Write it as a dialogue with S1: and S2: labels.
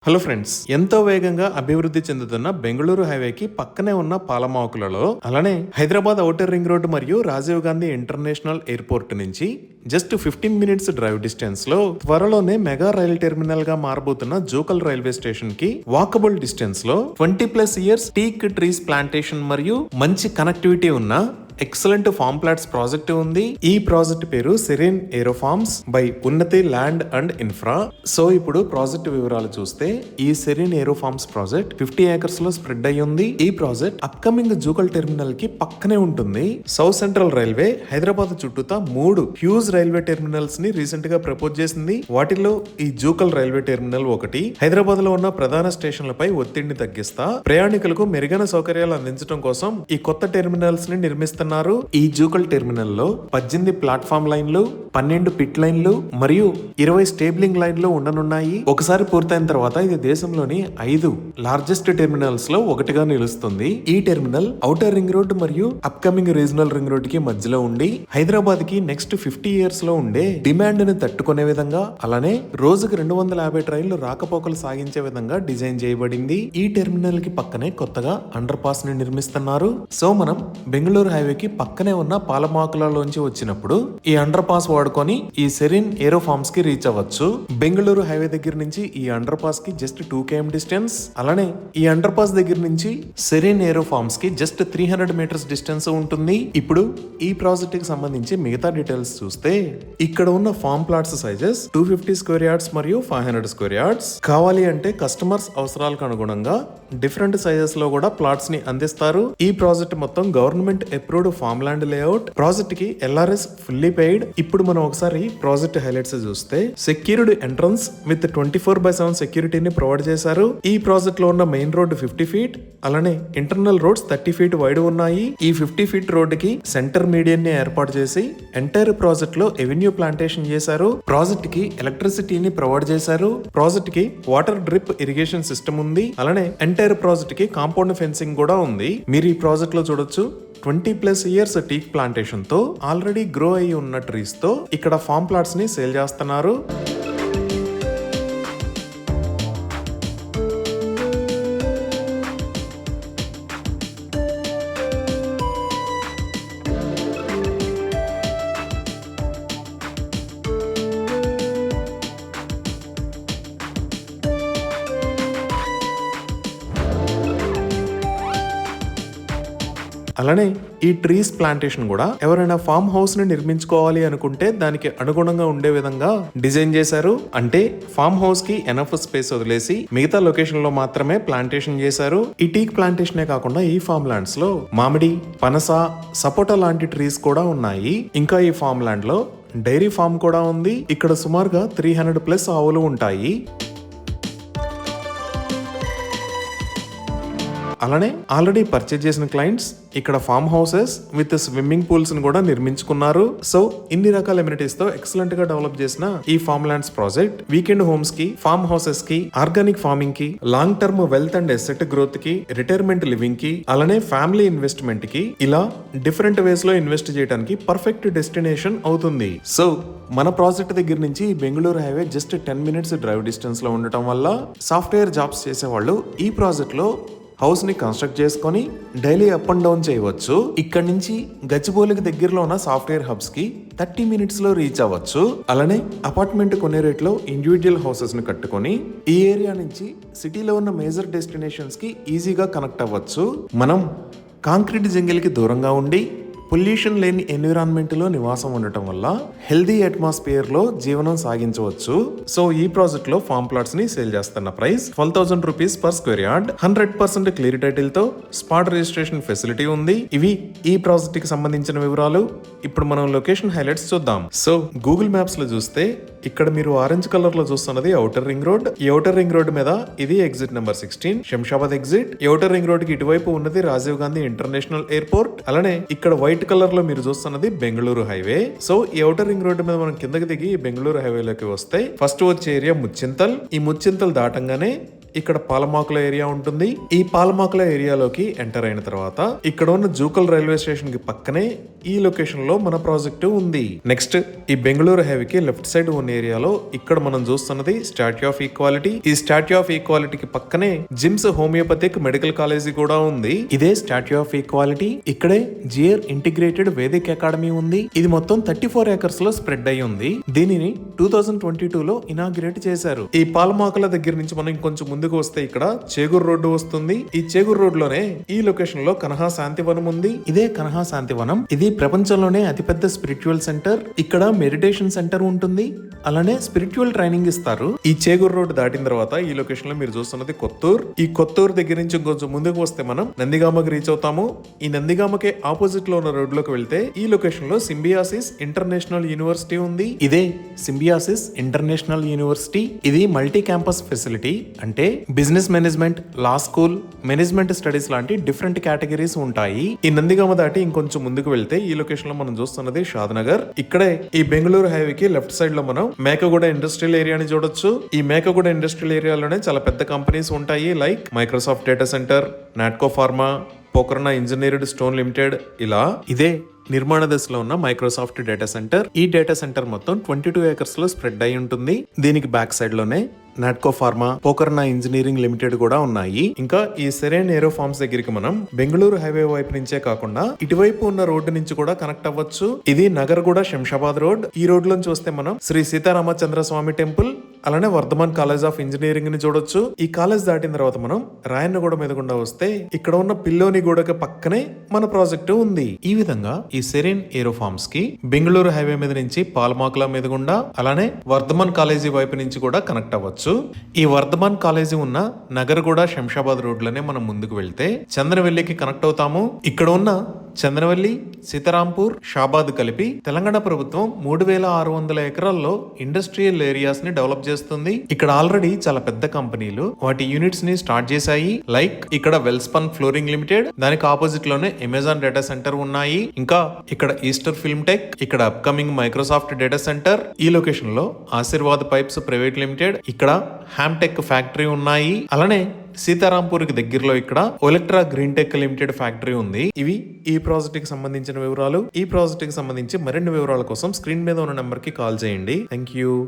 S1: Hello friends, ఎంతో వేగంగా అభివృద్ధి చెందుతున్న బెంగళూరు హైవేకి పక్కనే ఉన్న పాలమాకులలో, అలానే హైదరాబాద్ ఔటర్ రింగ్ రోడ్డు మరియు రాజీవ్ గాంధీ ఇంటర్నేషనల్ ఎయిర్పోర్ట్ నుంచి జస్ట్ 15 మినిట్స్ డ్రైవ్ డిస్టెన్స్ లో త్వరలోనే మెగా రైల్ టెర్మినల్ గా మారబోతున్న జోకల్ రైల్వే స్టేషన్ కి వాకబుల్ డిస్టెన్స్ లో 20+ ఇయర్స్ టీక్ ట్రీస్ ప్లాంటేషన్ మరియు మంచి కనెక్టివిటీ ఉన్న ఎక్సలెంట్ ఫార్మ్ ప్లాట్స్ ప్రాజెక్ట్ ఉంది. ఈ ప్రాజెక్ట్ పేరు serene aero forms by Unnati land and infra. So ఇప్పుడు ప్రాజెక్ట్ వివరాలు చూస్తే, ఈ సెరీన్ ఏరో ఫార్మ్స్ ప్రాజెక్ట్ 50 ఏకర్స్ లో స్ప్రెడ్ అయ్యి ఉంది. ఈ ప్రాజెక్ట్ అప్కమింగ్ జూకల్ టెర్మినల్ కి పక్కనే ఉంటుంది. సౌత్ సెంట్రల్ రైల్వే హైదరాబాద్ చుట్టూతా 3 హ్యూజ్ రైల్వే టెర్మినల్స్ ని రీసెంట్ గా ప్రపోజ్ చేసింది. వాటిలో ఈ జూకల్ రైల్వే టెర్మినల్ ఒకటి. హైదరాబాద్ లో ఉన్న ప్రధాన స్టేషన్లపై ఒత్తిడిని తగ్గిస్తా ప్రయాణికులకు మెరుగైన సౌకర్యాలు అందించడం కోసం ఈ కొత్త టెర్మినల్స్ ని నిర్మిస్తున్నారు. ఈ జూకల్ టెర్మినల్ లో 18 ప్లాట్ఫామ్ లైన్లు, 12 పిట్ లైన్లు మరియు 20 స్టేబులింగ్ లైన్లు ఉండనున్నాయి. ఒకసారి పూర్తయిన తర్వాత ఇది దేశంలోని 5 లార్జెస్ట్ టెర్మినల్స్ లో ఒకటిగా నిలుస్తుంది. ఈ టెర్మినల్ ఔటర్ రింగ్ రోడ్ మరియు అప్కమింగ్ రీజనల్ రింగ్ రోడ్ కి మధ్యలో ఉండి హైదరాబాద్ కి నెక్స్ట్ 50 ఇయర్స్ లో ఉండే డిమాండ్ ని తట్టుకునే విధంగా, అలానే రోజుకు 250 ట్రైన్లు రాకపోకలు సాగించే విధంగా డిజైన్ చేయబడింది. ఈ టెర్మినల్ కి పక్కనే కొత్తగా అండర్ పాస్ ని నిర్మిస్తున్నారు. సో మనం బెంగళూరు హైవే కి పక్కనే ఉన్న పాలమాకులలోంచి వచ్చినప్పుడు ఈ అండర్ పాస్ వాడుకొని ఈ సెరీన్ ఏరో ఫార్మ్స్ కి రీచ్ అవ్వచ్చు. బెంగళూరు హైవే దగ్గర నుంచి ఈ అండర్ పాస్ కి జస్ట్ 2 km డిస్టెన్స్, అలానే ఈ అండర్ పాస్ దగ్గర నుంచి సెరీన్ ఏరో ఫార్మ్స్ కి జస్ట్ 300 మీటర్స్ డిస్టెన్స్ ఉంటుంది. ఇప్పుడు ఈ ప్రాజెక్ట్ కి సంబంధించి మిగతా డీటెయిల్స్ చూస్తే, ఇక్కడ ఉన్న farm plots sizes 250 square yards మరియు 500 స్క్వేర్ యార్డ్స్. కావాలి అంటే కస్టమర్స్ అవసరాలకు అనుగుణంగా డిఫరెంట్ సైజెస్ లో కూడా ప్లాట్స్ ని అందిస్తారు. ఈ ప్రాజెక్ట్ మొత్తం government approved farm land layout. Project కి LRS ఫుల్లీ పెయిడ్. ఇప్పుడు మనం ఒకసారి ప్రాజెక్ట్ హైలైట్స్ చూస్తే, సెక్యూర్డ్ ఎంట్రన్స్ విత్ 24/7 సెక్యూరిటీని ప్రొవైడ్ చేశారు. ఈ ప్రాజెక్ట్ లో ఉన్న మెయిన్ రోడ్ 50 ఫీట్, అలానే ఇంటర్నల్ రోడ్స్ 30 ఫీట్ వైడ్ ఉన్నాయి. ఈ 50 ఫీట్ రోడ్ కి సెంటర్ మీడియన్ ని ఏర్పాటు చేసి ఎంటైర్ ప్రాజెక్ట్ లో ఎవెన్యూ ప్లాంటేషన్ చేశారు. ప్రాజెక్ట్ కి ఎలక్ట్రిసిటీని ప్రొవైడ్ చేశారు. ప్రాజెక్ట్ కి వాటర్ డ్రిప్ ఇరిగేషన్ సిస్టమ్ ఉంది. అలానే ఎంటైర్ ప్రాజెక్ట్ కి కాంపౌండ్ ఫెన్సింగ్ కూడా ఉంది. మీరు ఈ ప్రాజెక్ట్ లో చూడొచ్చు, 20+ ఇయర్స్ టీక్ ప్లాంటేషన్ తో ఆల్రెడీ గ్రో అయి ఉన్న ట్రీస్ తో ఇక్కడ ఫార్మ్ ప్లాట్స్ ని సేల్ చేస్తున్నారు. అలానే ఈ ట్రీస్ ప్లాంటేషన్ కూడా ఎవరైనా ఫామ్ హౌస్ ని నిర్మించుకోవాలి అనుకుంటే దానికి అనుగుణంగా ఉండే విధంగా డిజైన్ చేశారు. అంటే ఫామ్ హౌస్ కి ఎనఫ్ స్పేస్ వదిలేసి మిగతా లొకేషన్ లో మాత్రమే ప్లాంటేషన్ చేశారు. ఈ టీక్ ప్లాంటేషనే కాకుండా ఈ ఫామ్ ల్యాండ్స్ లో మామిడి, పనస, సపోటా లాంటి ట్రీస్ కూడా ఉన్నాయి. ఇంకా ఈ ఫామ్ ల్యాండ్ లో డైరీ ఫామ్ కూడా ఉంది. ఇక్కడ సుమారుగా 300+ ఆవులు ఉంటాయి. అలానే ఆల్రెడీ పర్చేజ్ చేసిన క్లయింట్స్ ఇక్కడ farm houses with swimming pools ని కూడా నిర్మించుకున్నారు. సో ఇన్ని రకాల ఎమ్యూనిటీస్ తో ఎక్సలెంట్ గా డెవలప్ చేసిన ఈ farm lands project weekend homes కి, ఫార్మ్ హౌసెస్ కి, ఆర్గానిక్ ఫార్మింగ్ కి, long term wealth and asset growth కి, రిటైర్మెంట్ లివింగ్ కి, అలానే ఫ్యామిలీ ఇన్వెస్ట్మెంట్ కి, ఇలా డిఫరెంట్ వేస్ లో ఇన్వెస్ట్ చేయడానికి పర్ఫెక్ట్ డెస్టినేషన్ అవుతుంది. సో మన ప్రాజెక్ట్ దగ్గర నుంచి Bengaluru highway just 10 minutes drive distance లో ఉండటం వల్ల సాఫ్ట్వేర్ జాబ్స్ చేసేవాళ్ళు ఈ ప్రాజెక్ట్ లో హౌస్ ని కన్స్ట్రక్ట్ చేసుకొని డైలీ అప్ అండ్ డౌన్ చేయవచ్చు. ఇక్కడ నుంచి గచ్చిబౌలికి దగ్గరలో ఉన్న సాఫ్ట్వేర్ హబ్స్ కి 30 మినిట్స్ లో రీచ్ అవ్వచ్చు. అలానే అపార్ట్మెంట్ కొనే రేట్లో ఇండివిజువల్ హౌసెస్ ని కట్టుకొని ఈ ఏరియా నుంచి సిటీలో ఉన్న మేజర్ డెస్టినేషన్స్ కి ఈజీగా కనెక్ట్ అవ్వచ్చు. మనం కాంక్రీట్ జంగిల్ కి దూరంగా ఉండి పొల్యూషన్ లేని ఎన్విరాన్మెంట్ లో నివాసం ఉండటం వల్ల హెల్దీ అట్మాస్ఫియర్ లో జీవనం సాగించవచ్చు. సో ఈ ప్రాజెక్ట్ లో ఫార్మ్ ప్లాట్స్ ని సేల్ చేస్తున్న price 12,000 rupees per square yard. 100% clear title తో స్పాట్ రిజిస్ట్రేషన్ ఫెసిలిటీ ఉంది. ఇవి ఈ ప్రాజెక్ట్ కి సంబంధించిన వివరాలు. ఇప్పుడు మనం లొకేషన్ హైలైట్స్ చూద్దాం. సో గూగుల్ మ్యాప్స్ లో చూస్తే ఇక్కడ మీరు ఆరెంజ్ కలర్ లో చూస్తున్నది ఔటర్ రింగ్ రోడ్. ఈ ఔటర్ రింగ్ రోడ్ మీద ఇది ఎగ్జిట్ నెంబర్ 16 శంషాబాద్ ఎగ్జిట్. ఈ ఔటర్ రింగ్ రోడ్ కి ఇటువైపు ఉన్నది రాజీవ్ గాంధీ ఇంటర్నేషనల్ ఎయిర్పోర్ట్. అలానే ఇక్కడ వైట్ కలర్ లో మీరు చూస్తున్నది బెంగళూరు హైవే. సో ఈ ఔటర్ రింగ్ రోడ్ మీద మనం కిందకి దిగి బెంగళూరు హైవేలోకి వస్తే ఫస్ట్ వచ్చే ఏరియా ముచ్చింతల్. ఈ ముచ్చింతల్ దాటంగానే ఇక్కడ పాలమాకుల ఏరియా ఉంటుంది. ఈ పాలమాకుల ఏరియాలోకి ఎంటర్ అయిన తర్వాత ఇక్కడ ఉన్న జూకల్ రైల్వే స్టేషన్ కి పక్కనే ఈ లొకేషన్ లో మన ప్రాజెక్టు ఉంది. నెక్స్ట్ ఈ బెంగళూరు హైవేకి లెఫ్ట్ సైడ్ ఉన్న ఏరియాలో ఇక్కడ మనం చూస్తున్నది స్టాట్యూ ఆఫ్ ఈక్వాలిటీ. ఈ స్టాట్యూ ఆఫ్ ఈక్వాలిటీకి పక్కనే జిమ్స్ హోమియోపతిక్ మెడికల్ కాలేజీ కూడా ఉంది. ఇదే స్టాట్యూ ఆఫ్ ఈక్వాలిటీ. ఇక్కడే జియర్ ఇంటిగ్రేటెడ్ వేదిక్ అకాడమీ ఉంది. ఇది మొత్తం 34 ఏకర్స్ లో స్ప్రెడ్ అయి ఉంది. దీనిని 2022 లో ఇనాగ్రేట్ చేశారు. ఈ పాలమాకుల దగ్గర నుంచి మనం ఇంకొంచెం ముందుకు వస్తే ఇక్కడ చేగూరు రోడ్డు వస్తుంది. ఈ చేగూరు రోడ్ లోనే ఈ లొకేషన్ లో కన్హా శాంతివనం ఉంది. ఇదే కన్హా శాంతివనం. ఇది ప్రపంచంలోనే అతిపెద్ద స్పిరిచువల్ సెంటర్. ఇక్కడ మెడిటేషన్ సెంటర్ ఉంటుంది. అలానే స్పిరిచువల్ ట్రైనింగ్ ఇస్తారు. ఈ చేగూరు రోడ్ దాటిన తర్వాత ఈ లొకేషన్ లో మీరు చూస్తున్నది కొత్తూరు. ఈ కొత్తూరు దగ్గర నుంచి కొంచెం ముందుకు వస్తే మనం నందిగామకి రీచ్ అవుతాము. ఈ నందిగామకి ఆపోజిట్ లో ఉన్న రోడ్ లోకి వెళ్తే ఈ లొకేషన్ లో సింబియాసిస్ ఇంటర్నేషనల్ యూనివర్సిటీ ఉంది. ఇదే సింబియాసిస్ ఇంటర్నేషనల్ యూనివర్సిటీ. ఇది మల్టీ క్యాంపస్ ఫెసిలిటీ. అంటే బిజినెస్ మేనేజ్మెంట్, లా స్కూల్, మేనేజ్మెంట్ స్టడీస్ లాంటి డిఫరెంట్ కేటగిరీస్ ఉంటాయి. ఈ నందిగామ దాటి ఇంకొంచెం ముందుకు వెళ్తే ఈ లొకేషన్ లో మనం చూస్తున్నది షాద్నగర్. ఇక్కడే ఈ బెంగళూరు హైవేకి లెఫ్ట్ సైడ్ లో మనం మేకగూడ ఇండస్ట్రియల్ ఏరియాని చూడొచ్చు. ఈ మేకగూడ ఇండస్ట్రియల్ ఏరియాలోనే చాలా పెద్ద కంపెనీస్ ఉంటాయి. Like Microsoft data centre, Natco pharma, Pokarna engineered stone limited. ఇలా ఇదే నిర్మాణ దశలో ఉన్న మైక్రోసాఫ్ట్ డేటా సెంటర్. ఈ డేటా సెంటర్ మొత్తం 22 ఏకర్స్ లో స్ప్రెడ్ అయి ఉంటుంది. దీనికి బ్యాక్ సైడ్ లోనే Natco pharma, Pokarna engineering limited కూడా ఉన్నాయి. ఇంకా ఈ సెరెన్ ఏరో ఫార్మ్స్ దగ్గరికి మనం బెంగళూరు హైవే వైపు నుంచే కాకుండా ఇటువైపు ఉన్న రోడ్డు నుంచి కూడా కనెక్ట్ అవ్వచ్చు. ఇది నగర్గూడ శంషాబాద్ రోడ్. ఈ రోడ్ లోంచి వస్తే మనం శ్రీ సీతారామచంద్ర స్వామి టెంపుల్, అలానే వర్ధమాన్ కాలేజ్ ఆఫ్ ఇంజనీరింగ్ ని చూడొచ్చు. ఈ కాలేజ్ దాటిన తర్వాత మనం రాయన్నగూడ మీదగుండా వస్తే ఇక్కడ ఉన్న పిల్లోని గూడకి పక్కనే మన ప్రాజెక్టు ఉంది. ఈ విధంగా ఈ సెరెన్ ఏరో ఫార్మ్స్ కి బెంగళూరు హైవే మీద నుంచి పాల్మాకుల మీదగుండా, అలానే వర్ధమాన్ కాలేజీ వైపు నుంచి కూడా కనెక్ట్ అవ్వచ్చు. ఈ వర్ధమాన్ కాలేజీ ఉన్న నగర్గూడ శంషాబాద్ రోడ్ లోనే మనం ముందుకు వెళ్తే చంద్రవెల్లికి కనెక్ట్ అవుతాము. ఇక్కడ ఉన్న చంద్రవల్లి, సీతారాంపూర్, షాబాద్ కలిపి తెలంగాణ ప్రభుత్వం 3600 ఎకరాల్లో ఇండస్ట్రియల్ ఏరియాస్ ని డెవలప్ చేస్తుంది. ఇక్కడ ఆల్రెడీ చాలా పెద్ద కంపెనీలు వాటి యూనిట్స్ ని స్టార్ట్ చేశాయి. లైక్ ఇక్కడ వెల్స్పన్ ఫ్లోరింగ్ లిమిటెడ్, దానికి ఆపోజిట్ లోనే అమెజాన్ డేటా సెంటర్ ఉన్నాయి. ఇంకా ఇక్కడ ఈస్టర్ ఫిల్మ్ టెక్, ఇక్కడ అప్కమింగ్ మైక్రోసాఫ్ట్ డేటా సెంటర్. ఈ లొకేషన్ లో ఆశీర్వాద్ పైప్స్ ప్రైవేట్ లిమిటెడ్, ఇక్కడ హ్యామ్టెక్ ఫ్యాక్టరీ ఉన్నాయి. అలానే సీతారాంపూర్ కి దగ్గరలో ఇక్కడ Olectra green tech limited factory ఉంది. ఇవి ఈ ప్రాజెక్ట్ కి సంబంధించిన వివరాలు. ఈ ప్రాజెక్ట్ కి సంబంధించి మరిన్ని వివరాల కోసం స్క్రీన్ మీద ఉన్న నెంబర్ కి కాల్ చేయండి. Thank you.